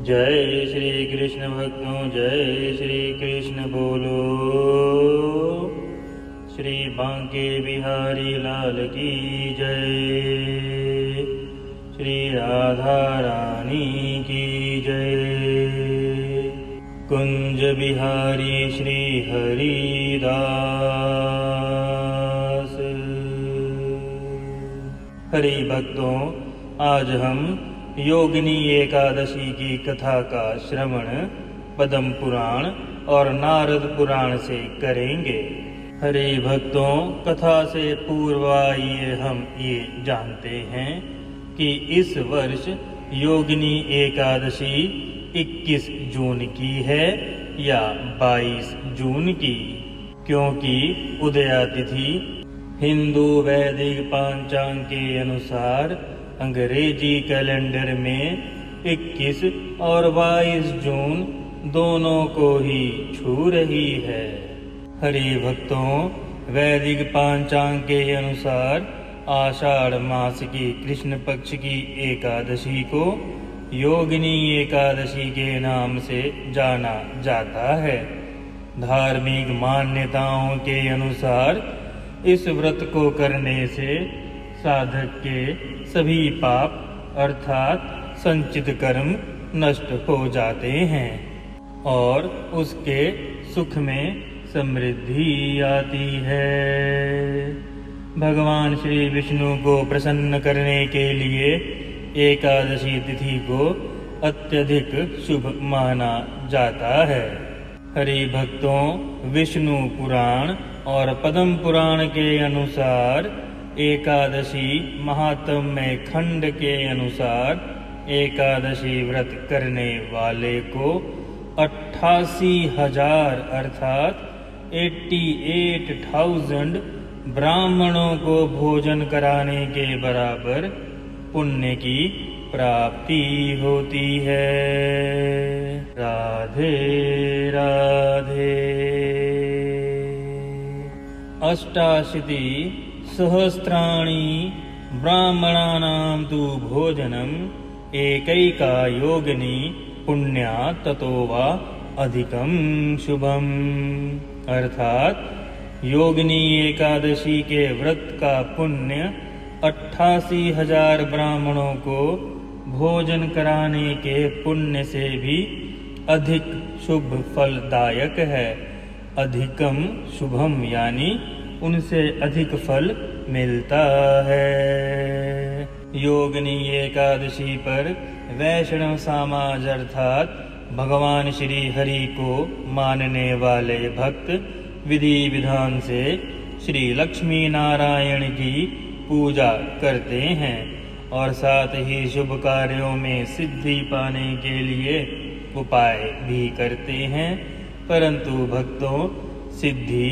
जय श्री कृष्ण भक्तों, जय श्री कृष्ण बोलो। श्री बांके बिहारी लाल की जय, श्री राधा रानी की जय। कुंज बिहारी श्री हरिदास। हरि भक्तों, आज हम योगिनी एकादशी की कथा का श्रवण पद्म पुराण और नारद पुराण से करेंगे। हरि भक्तों, कथा से पूर्व आइए हम ये जानते हैं कि इस वर्ष योगिनी एकादशी 21 जून की है या 22 जून की, क्योंकि उदया तिथि हिंदू वैदिक पांचांग के अनुसार अंग्रेजी कैलेंडर में 21 और 22 जून दोनों को ही छू रही है। हरि भक्तों, वैदिक पांचांग के अनुसार आषाढ़ मास की कृष्ण पक्ष की एकादशी को योगिनी एकादशी के नाम से जाना जाता है। धार्मिक मान्यताओं के अनुसार इस व्रत को करने से साधक के सभी पाप अर्थात संचित कर्म नष्ट हो जाते हैं और उसके सुख में समृद्धि आती है। भगवान श्री विष्णु को प्रसन्न करने के लिए एकादशी तिथि को अत्यधिक शुभ माना जाता है। हरि भक्तों, विष्णु पुराण और पद्म पुराण के अनुसार एकादशी महात्म्य खंड के अनुसार एकादशी व्रत करने वाले को 88,000 अर्थात 88,000 ब्राह्मणों को भोजन कराने के बराबर पुण्य की प्राप्ति होती है। राधे राधे। अष्टाशीति सहस्राणि ब्राह्मणानां तु भोजनम् एकैका योगिनी पुण्या ततो वा अधिकं शुभम्। अर्थात योगिनी एकादशी के व्रत का पुण्य 88,000 ब्राह्मणों को भोजन कराने के पुण्य से भी अधिक शुभ फलदायक है। अधिकम शुभम यानी उनसे अधिक फल मिलता है। योगिनी एकादशी पर वैष्णव समाज अर्थात भगवान श्री हरि को मानने वाले भक्त विधि विधान से श्री लक्ष्मी नारायण की पूजा करते हैं और साथ ही शुभ कार्यों में सिद्धि पाने के लिए उपाय भी करते हैं। परंतु भक्तों, सिद्धि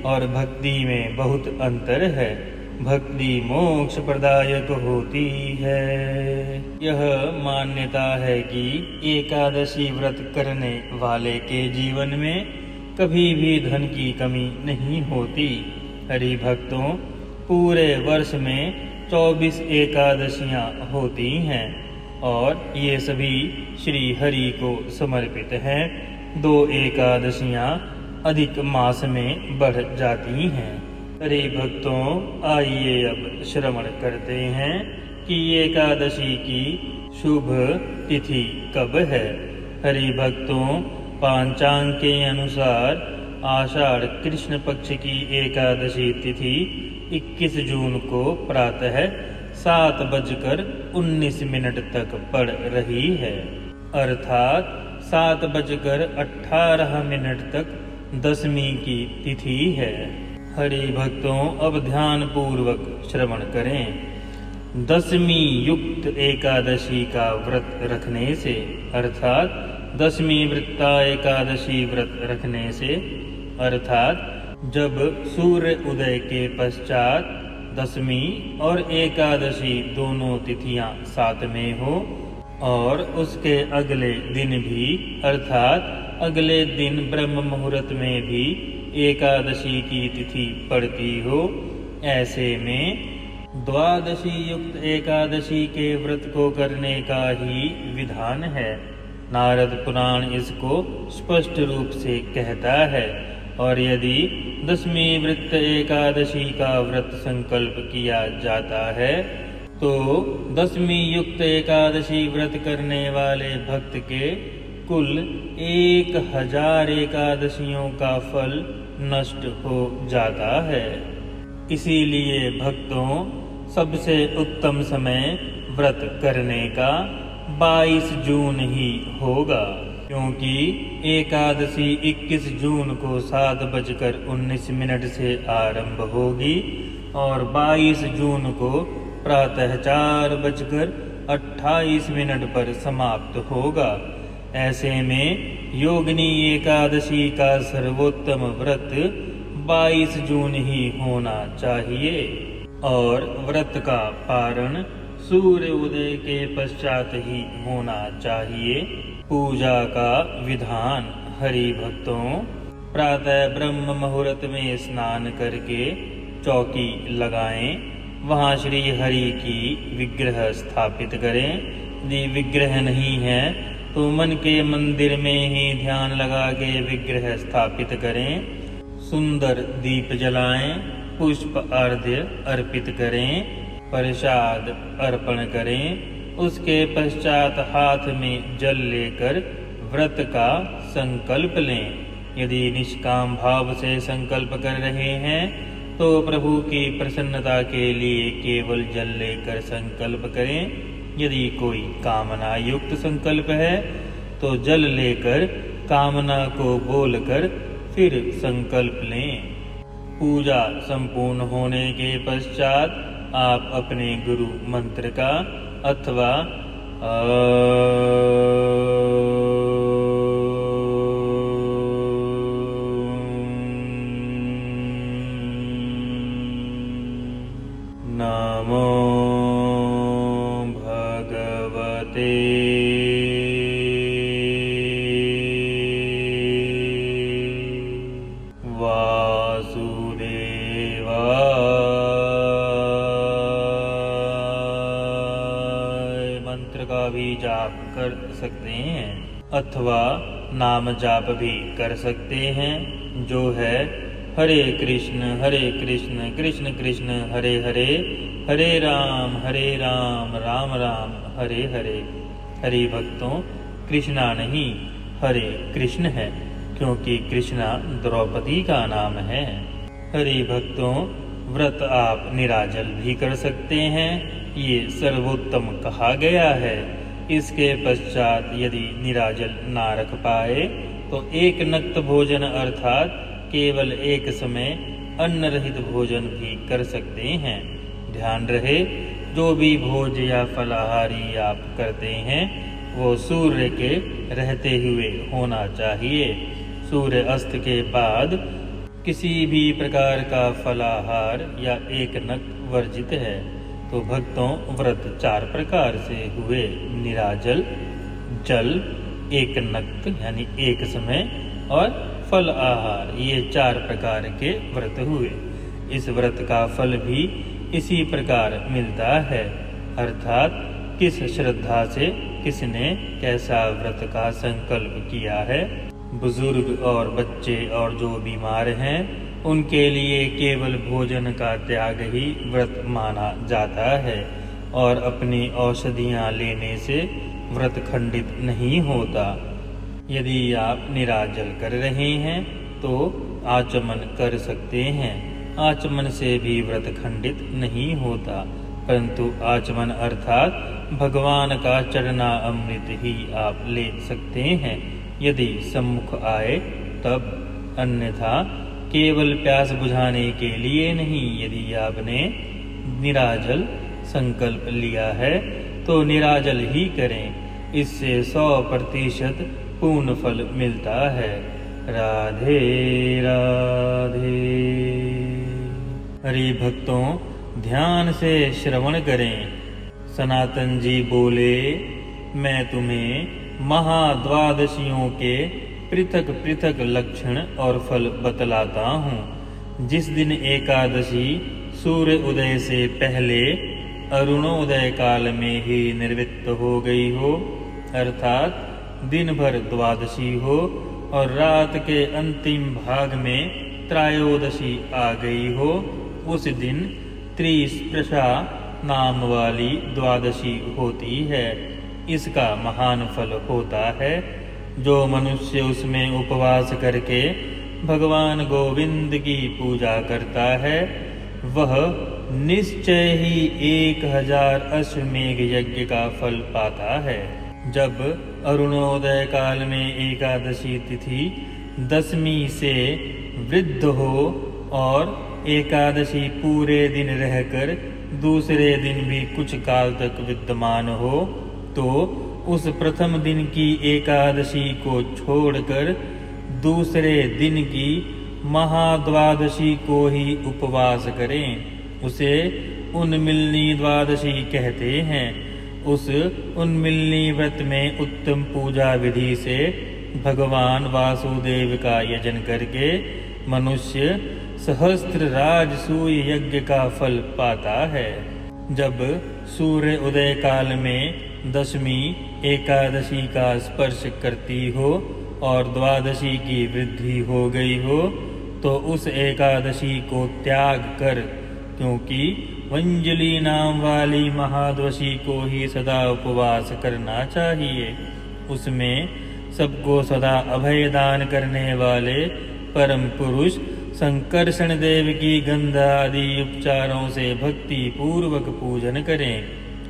और भक्ति में बहुत अंतर है। भक्ति मोक्ष प्रदायक होती है। यह मान्यता है कि एकादशी व्रत करने वाले के जीवन में कभी भी धन की कमी नहीं होती। हरि भक्तों, पूरे वर्ष में 24 एकादशियां होती हैं और ये सभी श्री हरि को समर्पित हैं। 2 एकादशियां अधिक मास में बढ़ जाती हैं। हरि भक्तों, आइए अब श्रवण करते हैं कि एकादशी की शुभ तिथि कब है। हरि भक्तों, पांचांग के अनुसार आषाढ़ कृष्ण पक्ष की एकादशी तिथि 21 जून को प्रातः 7:19 तक पड़ रही है। अर्थात 7:18 तक दशमी की तिथि है। हरि भक्तों, अब ध्यान पूर्वक श्रवण करें। दशमी युक्त एकादशी का व्रत रखने से अर्थात दशमी वृत्ता एकादशी व्रत रखने से अर्थात जब सूर्य उदय के पश्चात दशमी और एकादशी दोनों तिथियां साथ में हो और उसके अगले दिन भी अर्थात अगले दिन ब्रह्म मुहूर्त में भी एकादशी की तिथि पड़ती हो, ऐसे में द्वादशी युक्त एकादशी के व्रत को करने का ही विधान है। नारद पुराण इसको स्पष्ट रूप से कहता है। और यदि 10वीं वृत्त एकादशी का व्रत संकल्प किया जाता है तो 10वीं युक्त एकादशी व्रत करने वाले भक्त के कुल 1000 एकादशियों का फल नष्ट हो जाता है। इसीलिए भक्तों, सबसे उत्तम समय व्रत करने का 22 जून ही होगा, क्योंकि एकादशी 21 जून को 7:19 से आरंभ होगी और 22 जून को प्रातः 4:28 पर समाप्त होगा। ऐसे में योगिनी एकादशी का सर्वोत्तम व्रत 22 जून ही होना चाहिए और व्रत का पारण सूर्य उदय के पश्चात ही होना चाहिए। पूजा का विधान। हरि भक्तों, प्रातः ब्रह्म मुहूर्त में स्नान करके चौकी लगाएं, वहां श्री हरि की विग्रह स्थापित करें। यदि विग्रह नहीं है तो मन के मंदिर में ही ध्यान लगा के विग्रह स्थापित करें। सुंदर दीप जलाएं, पुष्प अर्घ्य अर्पित करें, प्रसाद अर्पण करें। उसके पश्चात हाथ में जल लेकर व्रत का संकल्प लें। यदि निष्काम भाव से संकल्प कर रहे हैं तो प्रभु की प्रसन्नता के लिए केवल जल लेकर संकल्प करें। यदि कोई कामना युक्त संकल्प है तो जल लेकर कामना को बोलकर फिर संकल्प लें। पूजा संपूर्ण होने के पश्चात आप अपने गुरु मंत्र का अथवा नमो भगवते वासुदेवाय मंत्र का भी जाप कर सकते हैं अथवा नाम जाप भी कर सकते हैं, जो है हरे कृष्ण कृष्ण कृष्ण हरे हरे, हरे राम राम राम हरे हरे। हरि भक्तों, कृष्णा नहीं हरे कृष्ण है, क्योंकि कृष्णा द्रौपदी का नाम है। हरि भक्तों, व्रत आप निराजल भी कर सकते हैं, ये सर्वोत्तम कहा गया है। इसके पश्चात यदि निराजल ना रख पाए तो एक नक्त भोजन अर्थात केवल एक समय अन्न रहित भोजन भी कर सकते हैं। ध्यान रहे, जो भी भोज या फलाहारी आप करते हैं वो सूर्य के रहते हुए होना चाहिए। सूर्य अस्त के बाद किसी भी प्रकार का फलाहार या एक नक्त वर्जित है। तो भक्तों, व्रत 4 प्रकार से हुए: निराजल, जल, एक नक्त यानी एक समय और फल आहार। ये 4 प्रकार के व्रत हुए। इस व्रत का फल भी इसी प्रकार मिलता है, अर्थात किस श्रद्धा से किसने कैसा व्रत का संकल्प किया है। बुजुर्ग और बच्चे और जो बीमार हैं उनके लिए केवल भोजन का त्याग ही व्रत माना जाता है और अपनी औषधियां लेने से व्रत खंडित नहीं होता। यदि आप निराजल कर रहे हैं तो आचमन कर सकते हैं। आचमन से भी व्रत खंडित नहीं होता, परंतु आचमन अर्थात भगवान का चढ़ना अमृत ही आप ले सकते हैं यदि सम्मुख आए तब। अन्यथा केवल प्यास बुझाने के लिए नहीं। यदि आपने निराजल संकल्प लिया है तो निराजल ही करें, इससे 100% पूर्ण फल मिलता है। राधे राधे। हरि भक्तों, ध्यान से श्रवण करें। सनातन जी बोले, मैं तुम्हें महाद्वादशियों के पृथक पृथक लक्षण और फल बतलाता हूँ। जिस दिन एकादशी सूर्य उदय से पहले अरुणोदय काल में ही निवृत्त हो गई हो, अर्थात दिन भर द्वादशी हो और रात के अंतिम भाग में त्रयोदशी आ गई हो, उस दिन त्रिस्पर्शा नाम वाली द्वादशी होती है। इसका महान फल होता है। जो मनुष्य उसमें उपवास करके भगवान गोविंद की पूजा करता है, वह निश्चय ही 1000 अश्वमेघ यज्ञ का फल पाता है। जब अरुणोदय काल में एकादशी तिथि 10वीं से वृद्ध हो और एकादशी पूरे दिन रहकर दूसरे दिन भी कुछ काल तक विद्यमान हो, तो उस प्रथम दिन की एकादशी को छोड़कर दूसरे दिन की महाद्वादशी को ही उपवास करें। उसे उन्मिलनी द्वादशी कहते हैं। उस उन्मिलनी व्रत में उत्तम पूजा विधि से भगवान वासुदेव का यजन करके मनुष्य सहस्त्र राजसूय यज्ञ का फल पाता है। जब सूर्य उदय काल में 10वीं एकादशी का स्पर्श करती हो और द्वादशी की वृद्धि हो गई हो, तो उस एकादशी को त्याग कर, क्योंकि वंजली नाम वाली महाद्वशी को ही सदा उपवास करना चाहिए। उसमें सबको सदा अभय दान करने वाले परम पुरुष संकर्षण देव की गंध आदि उपचारों से भक्ति पूर्वक पूजन करें।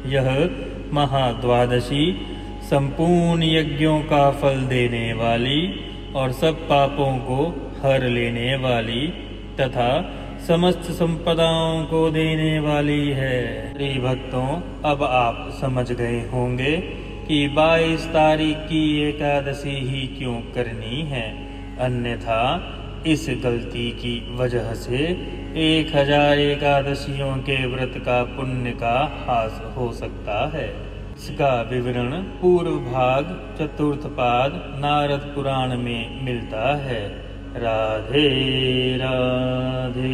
यह महाद्वादशी संपूर्ण यज्ञों का फल देने वाली और सब पापों को हर लेने वाली तथा समस्त संपदाओं को देने वाली है। प्रिय भक्तों, अब आप समझ गए होंगे कि 22 तारीख की एकादशी ही क्यों करनी है, अन्यथा इस गलती की वजह से 1000 एकादशियों के व्रत का पुण्य का हास हो सकता है। इसका विवरण पूर्व भाग चतुर्थ पाद नारद पुराण में मिलता है। राधे राधे।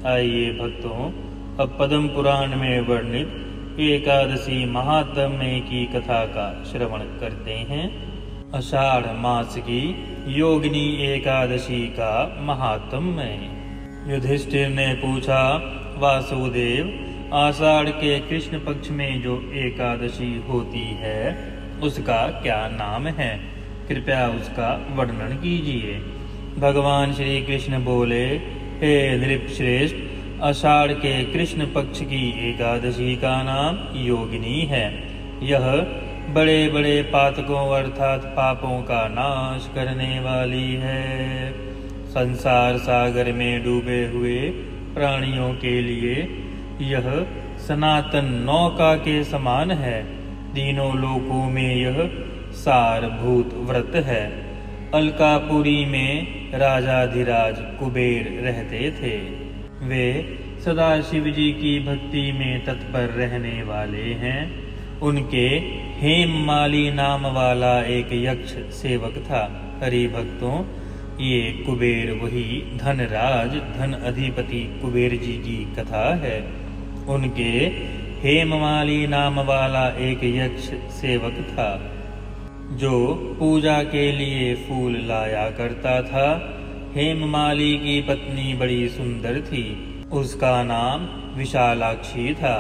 आइए भक्तों, अब पद्म पुराण में वर्णित एकादशी महात्म्य की कथा का श्रवण करते हैं। आषाढ़ मास की योगिनी एकादशी का महात्म्य। युधिष्ठिर ने पूछा, वासुदेव, आषाढ़ के कृष्ण पक्ष में जो एकादशी होती है उसका क्या नाम है? कृपया उसका वर्णन कीजिए। भगवान श्री कृष्ण बोले, हे नृपश्रेष्ठ, आषाढ़ के कृष्ण पक्ष की एकादशी का नाम योगिनी है। यह बड़े बड़े पातकों अर्थात पापों का नाश करने वाली है। संसार सागर में डूबे हुए प्राणियों के लिए यह सनातन नौका के समान है। तीनों लोकों में यह सारभूत व्रत है। अलकापुरी में राजाधिराज कुबेर रहते थे। वे सदा शिव जी की भक्ति में तत्पर रहने वाले हैं। उनके हेममाली नाम वाला एक यक्ष सेवक था। हरि भक्तों, ये कुबेर वही धनराज धन अधिपति कुबेर जी की कथा है। उनके हेममाली नाम वाला एक यक्ष सेवक था जो पूजा के लिए फूल लाया करता था। हेममाली की पत्नी बड़ी सुंदर थी। उसका नाम विशालाक्षी था।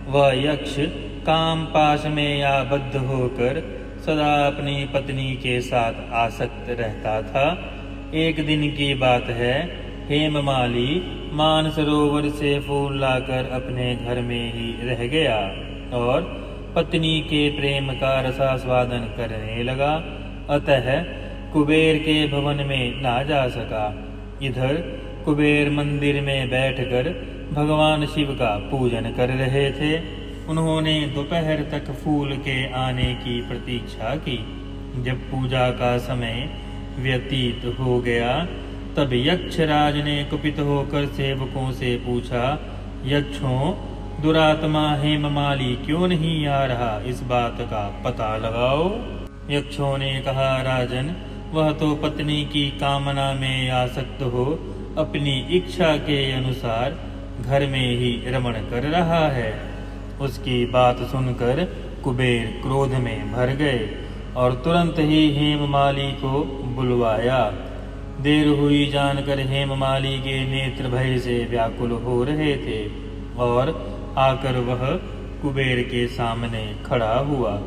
वह यक्ष काम पाश में आबद्ध होकर सदा अपनी पत्नी के साथ आसक्त रहता था। एक दिन की बात है, हेममाली मानसरोवर से फूल लाकर अपने घर में ही रह गया और पत्नी के प्रेम का रसास्वादन करने लगा। अतः कुबेर के भवन में ना जा सका। इधर कुबेर मंदिर में बैठकर भगवान शिव का पूजन कर रहे थे। उन्होंने दोपहर तक फूल के आने की प्रतीक्षा की। जब पूजा का समय व्यतीत हो गया, तब यक्षराज ने कुपित होकर सेवकों से पूछा, यक्षों, दुरात्मा हेममाली क्यों नहीं आ रहा, इस बात का पता लगाओ। यक्षों ने कहा, राजन, वह तो पत्नी की कामना में आसक्त हो अपनी इच्छा के अनुसार घर में ही रमण कर रहा है। उसकी बात सुनकर कुबेर क्रोध में भर गए और तुरंत ही हेममाली को बुलवाया। देर हुई जानकर हेममाली के नेत्र भय से व्याकुल हो रहे थे और आकर वह कुबेर के सामने खड़ा हुआ।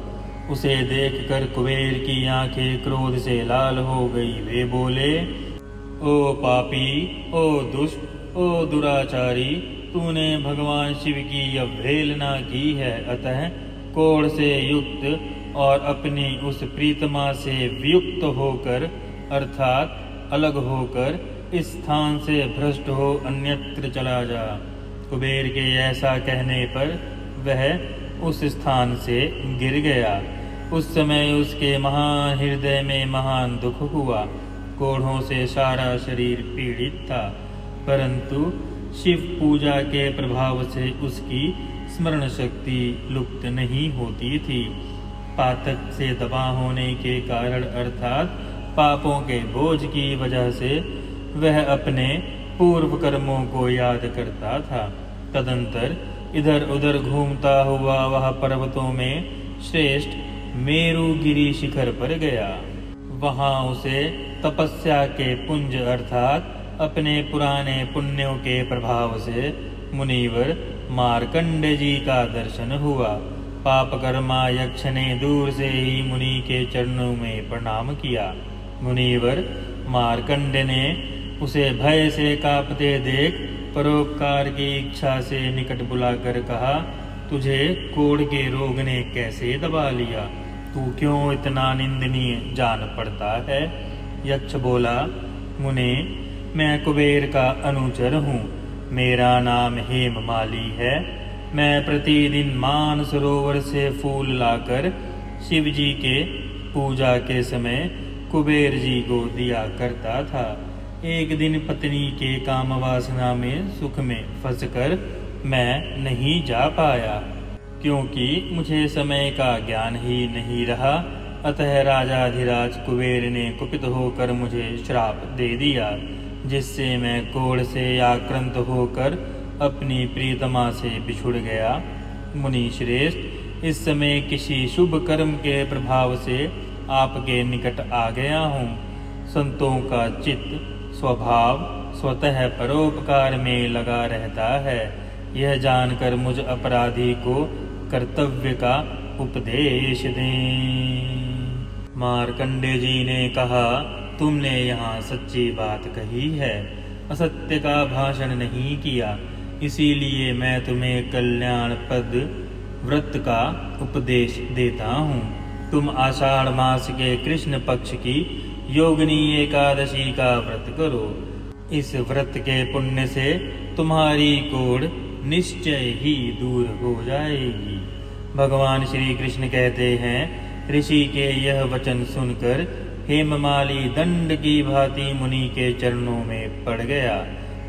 उसे देखकर कुबेर की आंखें क्रोध से लाल हो गई। वे बोले, ओ पापी, ओ दुष्ट, ओ दुराचारी, तूने भगवान शिव की अवहेलना की है। अतः कोढ़ से युक्त और अपनी उस प्रीतमा से वियुक्त होकर अर्थात अलग होकर इस स्थान से भ्रष्ट हो अन्यत्र चला जा। कुबेर के ऐसा कहने पर वह उस स्थान से गिर गया। उस समय उसके महान हृदय में महान दुख हुआ। कोढ़ों से सारा शरीर पीड़ित था, परंतु शिव पूजा के प्रभाव से उसकी स्मरण शक्ति लुप्त नहीं होती थी। पातक से दबा होने के कारण अर्थात पापों के बोझ की वजह से वह अपने पूर्व कर्मों को याद करता था। तदंतर इधर उधर घूमता हुआ वह पर्वतों में श्रेष्ठ मेरुगिरी शिखर पर गया। वहां उसे तपस्या के पुंज अर्थात अपने पुराने पुण्यों के प्रभाव से मुनिवर मार्कंड जी का दर्शन हुआ। पापकर्मा यक्ष ने दूर से ही मुनि के चरणों में प्रणाम किया। मुनिवर मार्कंड ने उसे भय से कांपते देख परोपकार की इच्छा से निकट बुलाकर कहा, तुझे कोढ़ के रोग ने कैसे दबा लिया? तू क्यों इतना निंदनीय जान पड़ता है? यक्ष बोला, मुने, मैं कुबेर का अनुचर हूँ। मेरा नाम हेममाली है। मैं प्रतिदिन मान सरोवर से फूल लाकर शिव जी के पूजा के समय कुबेर जी को दिया करता था। एक दिन पत्नी के काम वासना में सुख में फंसकर मैं नहीं जा पाया, क्योंकि मुझे समय का ज्ञान ही नहीं रहा। अतः राजाधिराज कुबेर ने कुपित होकर मुझे श्राप दे दिया, जिससे मैं कोढ़ से आक्रांत होकर अपनी प्रीतमा से बिछुड़ गया। मुनि श्रेष्ठ, इस समय किसी शुभ कर्म के प्रभाव से आपके निकट आ गया हूँ। संतों का चित्त स्वभाव स्वतः परोपकार में लगा रहता है। यह जानकर मुझ अपराधी को कर्तव्य का उपदेश दें। मार्कंडे जी ने कहा, तुमने यहाँ सच्ची बात कही है, असत्य का भाषण नहीं किया। इसीलिए मैं तुम्हें कल्याण पद व्रत का उपदेश देता हूँ। तुम आषाढ़ मास के कृष्ण पक्ष की योगिनी एकादशी का व्रत करो। इस व्रत के पुण्य से तुम्हारी कोढ़ निश्चय ही दूर हो जाएगी। भगवान श्री कृष्ण कहते हैं, ऋषि के यह वचन सुनकर हेममाली दंड की भांति मुनि के चरणों में पड़ गया।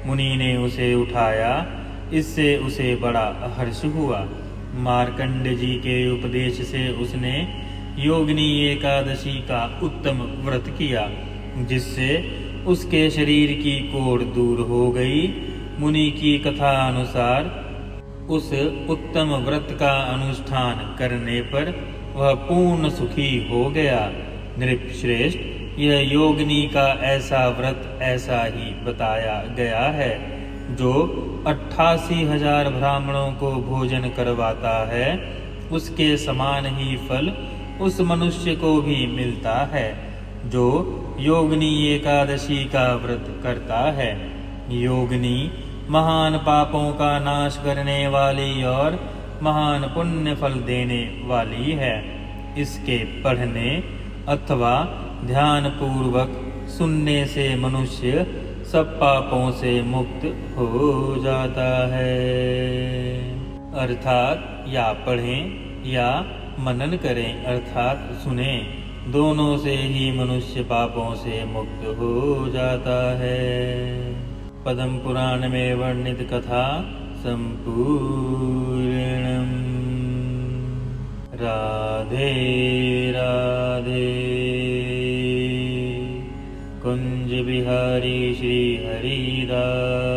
मुनि ने उसे उठाया, इससे उसे बड़ा हर्ष हुआ। मार्कंड जी के उपदेश से उसने योगिनी एकादशी का उत्तम व्रत किया, जिससे उसके शरीर की कोढ़ दूर हो गई। मुनि की कथा अनुसार उस उत्तम व्रत का अनुष्ठान करने पर वह पूर्ण सुखी हो गया। नृपश्रेष्ठ, यह योगिनी का ऐसा व्रत ऐसा ही बताया गया है, जो 88,000 ब्राह्मणों को भोजन करवाता है। उसके समान ही फल उस मनुष्य को भी मिलता है, जो योगिनी एकादशी का व्रत करता है। योगिनी महान पापों का नाश करने वाली और महान पुण्य फल देने वाली है। इसके पढ़ने अथवा ध्यान पूर्वक सुनने से मनुष्य सब पापों से मुक्त हो जाता है। अर्थात या पढ़ें या मनन करें अर्थात सुने, दोनों से ही मनुष्य पापों से मुक्त हो जाता है। पद्म पुराण में वर्णित कथा संपूर्णम्। राधे राधे। कुंज बिहारी श्री हरिदास।